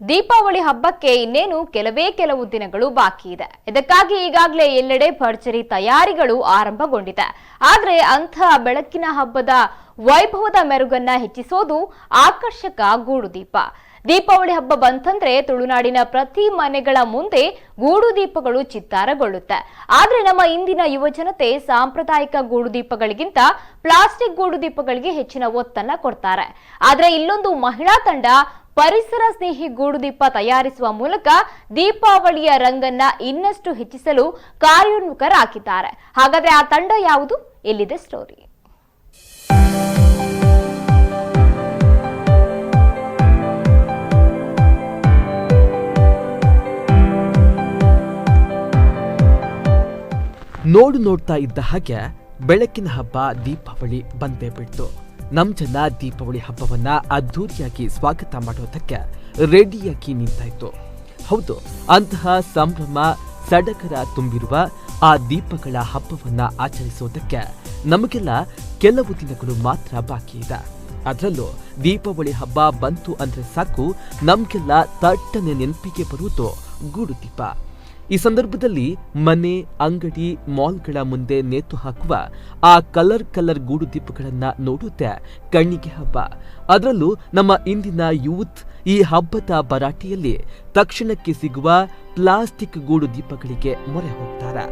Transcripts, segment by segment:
ದೀಪಾವಳಿ ಹಬ್ಬಕ್ಕೆ ಇನ್ನೇನು ಕೆಲವು ದಿನಗಳು ಬಾಕಿ ಇದೆ. ಇದಕ್ಕಾಗಿ ಈಗಾಗಲೇ ಎಲ್ಲೆಡೆ ಭರ್ಜರಿ ತಯಾರಿಗಳು ಆರಂಭಗೊಂಡಿದೆ. ಆದರೆ ಅಂಥ ಬೆಳಕಿನ ಹಬ್ಬದ ವೈಭವದ ಮೆರುಗನ್ನ ಹೆಚ್ಚಿಸೋದು ಆಕರ್ಷಕ ಗೂಡು ದೀಪ. ದೀಪಾವಳಿ ಹಬ್ಬ ಬಂತಂದ್ರೆ ತುಳುನಾಡಿನ ಪ್ರತಿ ಮನೆಗಳ ಮುಂದೆ ಗೂಡು ದೀಪಗಳು ಚಿತ್ತಾರಗೊಳ್ಳುತ್ತೆ. ಆದ್ರೆ ನಮ್ಮ ಇಂದಿನ ಯುವಜನತೆ ಸಾಂಪ್ರದಾಯಿಕ ಗೂಡು ದೀಪಗಳಿಗಿಂತ ಪ್ಲಾಸ್ಟಿಕ್ ಗೂಡು ದೀಪಗಳಿಗೆ ಹೆಚ್ಚಿನ ಒತ್ತನ್ನ ಕೊಡ್ತಾರೆ. ಆದ್ರೆ ಇಲ್ಲೊಂದು ಮಹಿಳಾ ತಂಡ ಪರಿಸರ ಸ್ನೇಹಿ ಗೂಡು ದೀಪ ತಯಾರಿಸುವ ಮೂಲಕ ದೀಪಾವಳಿಯ ರಂಗನ್ನ ಇನ್ನಷ್ಟು ಹೆಚ್ಚಿಸಲು ಕಾರ್ಯೋನ್ಮುಖರಾಗಿದ್ದಾರೆ. ಹಾಗಾದ್ರೆ ಆ ತಂಡ ಯಾವುದು? ಎಲ್ಲಿದೆ ಸ್ಟೋರಿ. ನೋಡ್ತಾ ಇದ್ದ ಹಾಗೆ ಬೆಳಕಿನ ಹಬ್ಬ ದೀಪಾವಳಿ ಬಂದೇ ಬಿಡ್ತು. ನಮ್ ಜನ ದೀಪಾವಳಿ ಹಬ್ಬವನ್ನ ಅದ್ದೂರಿಯಾಗಿ ಸ್ವಾಗತ ಮಾಡೋದಕ್ಕೆ ರೆಡಿಯಾಗಿ ನಿಂತಾಯ್ತು. ಹೌದು, ಅಂತಹ ಸಂಭ್ರಮ ಸಡಗರ ತುಂಬಿರುವ ಆ ದೀಪಗಳ ಹಬ್ಬವನ್ನ ಆಚರಿಸೋದಕ್ಕೆ ನಮಗೆಲ್ಲ ಕೆಲವು ದಿನಗಳು ಮಾತ್ರ ಬಾಕಿ ಇದೆ. ಅದರಲ್ಲೂ ದೀಪಾವಳಿ ಹಬ್ಬ ಬಂತು ಅಂದ್ರೆ ಸಾಕು, ನಮ್ಗೆಲ್ಲ ತಟ್ಟನೆ ನೆನಪಿಗೆ ಬರುವುದು ಗೂಡು ದೀಪ. ಈ ಸಂದರ್ಭದಲ್ಲಿ ಮನೆ, ಅಂಗಡಿ, ಮಾಲ್ಗಳ ಮುಂದೆ ನೇತು ಹಾಕುವ ಆ ಕಲರ್ ಗೂಡು ದೀಪಗಳನ್ನ ನೋಡುತ್ತೆ ಕಣ್ಣಿಗೆ ಹಬ್ಬ. ಅದರಲ್ಲೂ ನಮ್ಮ ಇಂದಿನ ಯೂತ್ ಈ ಹಬ್ಬದ ಭರಾಟೆಯಲ್ಲಿ ತಕ್ಷಣಕ್ಕೆ ಸಿಗುವ ಪ್ಲಾಸ್ಟಿಕ್ ಗೂಡು ದೀಪಗಳಿಗೆ ಮೊರೆ ಹೋಗ್ತಾರೆ.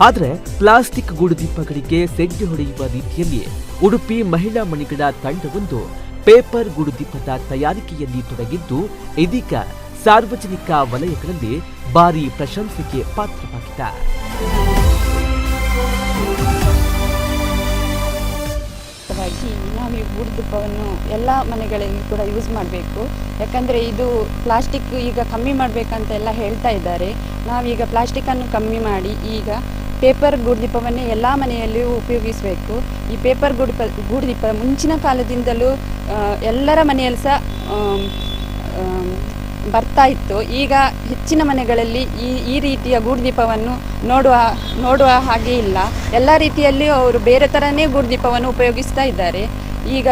ಆದ್ರೆ ಪ್ಲಾಸ್ಟಿಕ್ ಗೂಡು ದೀಪಗಳಿಗೆ ಸೆಡ್ಡೆ ಹೊಡೆಯುವ ರೀತಿಯಲ್ಲಿ ಉಡುಪಿ ಮಹಿಳಾ ಮಣಿಗಳ ತಂಡವೊಂದು ಪೇಪರ್ ಗೂಡು ದೀಪದ ತಯಾರಿಕೆಯಲ್ಲಿ ತೊಡಗಿದ್ದು ಇದೀಗ ಸಾರ್ವಜನಿಕ ವಲಯಗಳಲ್ಲಿ ಭಾರಿ ಪ್ರಶಂಸೆಗೆ ಪಾತ್ರವಾಗಿದೆ. ನಾವು ಈ ಗೂಡು ದೀಪವನ್ನು ಎಲ್ಲ ಮನೆಗಳಲ್ಲಿ ಕೂಡ ಯೂಸ್ ಮಾಡಬೇಕು. ಯಾಕಂದರೆ ಇದು ಪ್ಲಾಸ್ಟಿಕ್ ಈಗ ಕಮ್ಮಿ ಮಾಡಬೇಕಂತ ಎಲ್ಲ ಹೇಳ್ತಾ ಇದ್ದಾರೆ. ನಾವೀಗ ಪ್ಲಾಸ್ಟಿಕ್ಕನ್ನು ಕಮ್ಮಿ ಮಾಡಿ ಈಗ ಪೇಪರ್ ಗೂಡು ದೀಪವನ್ನೇ ಎಲ್ಲ ಮನೆಯಲ್ಲಿಯೂ ಉಪಯೋಗಿಸಬೇಕು. ಈ ಪೇಪರ್ ಗೂಡು ದೀಪ ಮುಂಚಿನ ಕಾಲದಿಂದಲೂ ಎಲ್ಲರ ಮನೆಯಲ್ಲಿ ಸಹ ಬರ್ತಾ ಇತ್ತು. ಈಗ ಹೆಚ್ಚಿನ ಮನೆಗಳಲ್ಲಿ ಈ ರೀತಿಯ ಗೂಡು ದೀಪವನ್ನು ನೋಡುವ ಹಾಗೆ ಇಲ್ಲ. ಎಲ್ಲ ರೀತಿಯಲ್ಲಿಯೂ ಅವರು ಬೇರೆ ಥರನೇ ಗೂಡು ದೀಪವನ್ನು ಉಪಯೋಗಿಸ್ತಾ ಇದ್ದಾರೆ. ಈಗ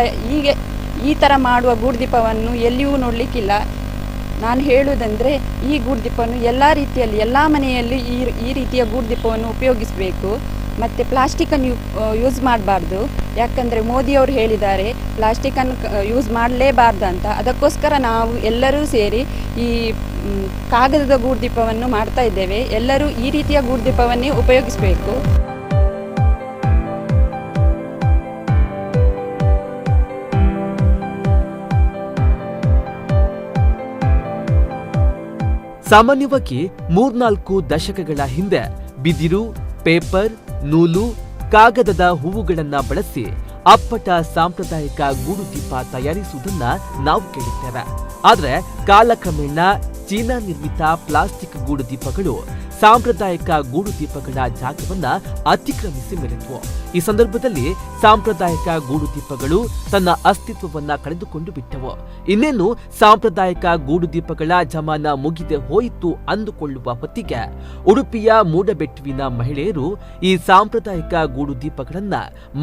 ಈ ಥರ ಮಾಡುವ ಗೂಡು ದೀಪವನ್ನು ಎಲ್ಲಿಯೂ ನೋಡಲಿಕ್ಕಿಲ್ಲ. ನಾನು ಹೇಳುವುದಂದರೆ ಈ ಗೂಡು ದೀಪವನ್ನು ಎಲ್ಲ ರೀತಿಯಲ್ಲಿ ಎಲ್ಲ ಮನೆಯಲ್ಲಿ ಈ ರೀತಿಯ ಗೂಡು ದೀಪವನ್ನು ಉಪಯೋಗಿಸಬೇಕು. ಮತ್ತು ಪ್ಲಾಸ್ಟಿಕ್ಕನ್ನು ಯೂಸ್ ಮಾಡಬಾರ್ದು. ಯಾಕಂದರೆ ಮೋದಿಯವರು ಹೇಳಿದ್ದಾರೆ ಪ್ಲಾಸ್ಟಿಕ್ಕನ್ನು ಯೂಸ್ ಮಾಡಲೇಬಾರ್ದು ಅಂತ. ಅದಕ್ಕೋಸ್ಕರ ನಾವು ಎಲ್ಲರೂ ಸೇರಿ ಈ ಕಾಗದದ ಗೂಡು ದೀಪವನ್ನು ಮಾಡ್ತಾ ಇದ್ದೇವೆ. ಎಲ್ಲರೂ ಈ ರೀತಿಯ ಗೂಡು ದೀಪವನ್ನೇ ಉಪಯೋಗಿಸಬೇಕು. ಸಾಮಾನ್ಯವಾಗಿ 3-4 ದಶಕಗಳ ಹಿಂದೆ ಬಿದಿರು, ಪೇಪರ್, ನೂಲು, ಕಾಗದದ ಹೂವುಗಳನ್ನ ಬಳಸಿ ಅಪ್ಪಟ ಸಾಂಪ್ರದಾಯಿಕ ಗೂಡು ದೀಪ ತಯಾರಿಸುವುದನ್ನ ನಾವು ಕೇಳಿದ್ದೇವೆ. ಆದ್ರೆ ಕಾಲಕ್ರಮೇಣ ಚೀನಾ ನಿರ್ಮಿತ ಪ್ಲಾಸ್ಟಿಕ್ ಗೂಡು ದೀಪಗಳು ಸಾಂಪ್ರದಾಯಿಕ ಗೂಡು ದೀಪಗಳ ಜಾಗವನ್ನ ಅತಿಕ್ರಮಿಸಿ ಮೆರೆದ್ವು. ಈ ಸಂದರ್ಭದಲ್ಲಿ ಸಾಂಪ್ರದಾಯಿಕ ಗೂಡು ದೀಪಗಳು ತನ್ನ ಅಸ್ತಿತ್ವವನ್ನ ಕಳೆದುಕೊಂಡು ಬಿಟ್ಟವು. ಇನ್ನೇನು ಸಾಂಪ್ರದಾಯಿಕ ಗೂಡು ದೀಪಗಳ ಜಮಾನ ಮುಗಿದೆ ಹೋಯಿತು ಅಂದುಕೊಳ್ಳುವ ಹೊತ್ತಿಗೆ ಉಡುಪಿಯ ಮೂಡಬೆಟ್ಟುವಿನ ಮಹಿಳೆಯರು ಈ ಸಾಂಪ್ರದಾಯಿಕ ಗೂಡು ದೀಪಗಳನ್ನ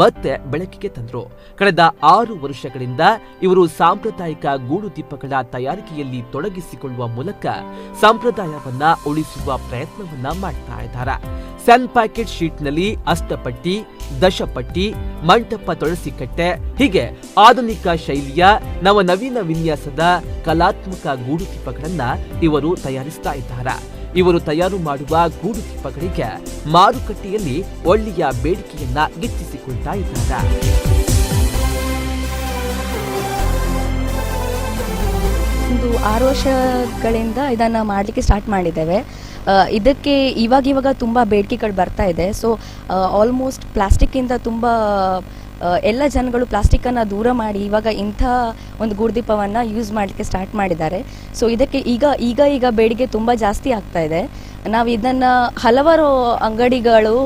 ಮತ್ತೆ ಬೆಳಕಿಗೆ ತಂದ್ರು. ಕಳೆದ 6 ವರ್ಷಗಳಿಂದ ಇವರು ಸಾಂಪ್ರದಾಯಿಕ ಗೂಡು ದೀಪಗಳ ತಯಾರಿಕೆಯಲ್ಲಿ ತೊಡಗಿಸಿಕೊಳ್ಳುವ ಮೂಲಕ ಸಂಪ್ರದಾಯವನ್ನ ಉಳಿಸುವ ಪ್ರಯತ್ನವನ್ನ ಮಾಡ್ತಾ ಇದ್ದಾರೆ. ಸನ್ ಪ್ಯಾಕೆಟ್ ಶೀಟ್ ನಲ್ಲಿ ಅಷ್ಟಪಟ್ಟಿ, ದಶಪಟ್ಟಿ, ಮಂಟಪ ತುಳಸಿಕಟ್ಟೆ ಹೀಗೆ ಆಧುನಿಕ ಶೈಲಿಯ ನವನವೀನ ವಿನ್ಯಾಸದ ಕಲಾತ್ಮಕ ಗೂಡು ದೀಪಗಳನ್ನ ಇವರು ತಯಾರಿಸ್ತಾ ಇದ್ದಾರೆ. ಇವರು ತಯಾರು ಮಾಡುವ ಗೂಡು ದೀಪಗಳಿಗೆ ಮಾರುಕಟ್ಟೆಯಲ್ಲಿ ಒಳ್ಳೆಯ ಬೇಡಿಕೆಯನ್ನ ಗಿಟ್ಟಿಸಿಕೊಳ್ತಾ ಇದ್ದಾರೆ. ಒಂದು 6 ವರ್ಷಗಳಿಂದ ಇದನ್ನು ಮಾಡಲಿಕ್ಕೆ ಸ್ಟಾರ್ಟ್ ಮಾಡಿದ್ದೇವೆ. ಇದಕ್ಕೆ ಇವಾಗ ತುಂಬ ಬೇಡಿಕೆಗಳು ಬರ್ತಾ ಇದೆ. ಸೊ ಆಲ್ಮೋಸ್ಟ್ ಪ್ಲಾಸ್ಟಿಕ್ಕಿಂದ ತುಂಬ ಎಲ್ಲ ಜನಗಳು ಪ್ಲಾಸ್ಟಿಕ್ಕನ್ನು ದೂರ ಮಾಡಿ ಇವಾಗ ಇಂಥ ಒಂದು ಗೂಡುದೀಪವನ್ನು ಯೂಸ್ ಮಾಡಲಿಕ್ಕೆ ಸ್ಟಾರ್ಟ್ ಮಾಡಿದ್ದಾರೆ. ಸೊ ಇದಕ್ಕೆ ಈಗ ಬೇಡಿಕೆ ತುಂಬ ಜಾಸ್ತಿ ಆಗ್ತಾ ಇದೆ. ನಾವು ಇದನ್ನು ಹಲವಾರು ಅಂಗಡಿಗಳು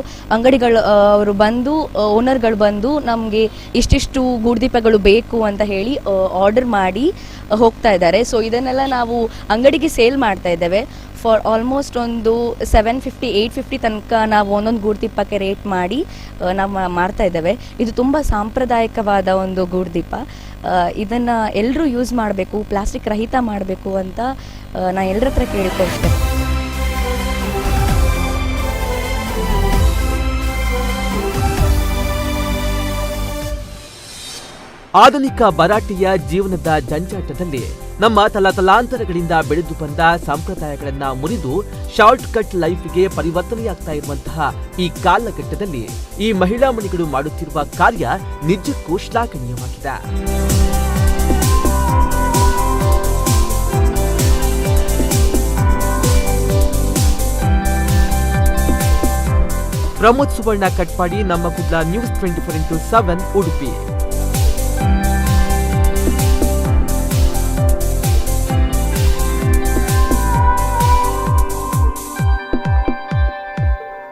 ಅವರು ಬಂದು ಓನರ್ಗಳು ಬಂದು ನಮಗೆ ಇಷ್ಟಿಷ್ಟು ಗೂಡುದೀಪಗಳು ಬೇಕು ಅಂತ ಹೇಳಿ ಆರ್ಡರ್ ಮಾಡಿ ಹೋಗ್ತಾ ಇದ್ದಾರೆ. ಸೊ ಇದನ್ನೆಲ್ಲ ನಾವು ಅಂಗಡಿಗೆ ಸೇಲ್ ಮಾಡ್ತಾ ಇದ್ದೇವೆ. ಫಾರ್ ಆಲ್ಮೋಸ್ಟ್ ಒಂದು 750-850 ತನಕ ನಾವು ಒಂದೊಂದು ಗೂಡುದೀಪಕ್ಕೆ ರೇಟ್ ಮಾಡಿ ನಾವು ಮಾಡ್ತಾ ಇದ್ದೇವೆ. ಇದು ತುಂಬ ಸಾಂಪ್ರದಾಯಿಕವಾದ ಒಂದು ಗೂಡುದೀಪ. ಇದನ್ನು ಎಲ್ಲರೂ ಯೂಸ್ ಮಾಡಬೇಕು, ಪ್ಲಾಸ್ಟಿಕ್ ರಹಿತ ಮಾಡಬೇಕು ಅಂತ ನಾನು ಎಲ್ಲರ ಹತ್ರ ಕೇಳಿಕೊಳ್ತೇನೆ. ಆಧುನಿಕ ಭರಾಟೆಯ ಜೀವನದ ಜಂಜಾಟದಲ್ಲಿ ನಮ್ಮ ತಲಾಂತರಗಳಿಂದ ಬೆಳೆದು ಬಂದ ಸಂಪ್ರದಾಯಗಳನ್ನ ಮುರಿದು ಶಾರ್ಟ್ ಕಟ್ ಲೈಫ್ಗೆ ಪರಿವರ್ತನೆಯಾಗ್ತಾ ಇರುವಂತಹ ಈ ಕಾಲಘಟ್ಟದಲ್ಲಿ ಈ ಮಹಿಳಾ ಮಣಿಗಳು ಮಾಡುತ್ತಿರುವ ಕಾರ್ಯ ನಿಜಕ್ಕೂ ಶ್ಲಾಘನೀಯವಾಗಿದೆ. ಪ್ರಮೋದ್ ಸುವರ್ಣ ಕಟ್ಪಾಡಿ, ನಮ್ಮ ಕುಡ್ಲ ನ್ಯೂಸ್ 24x7 ಉಡುಪಿ.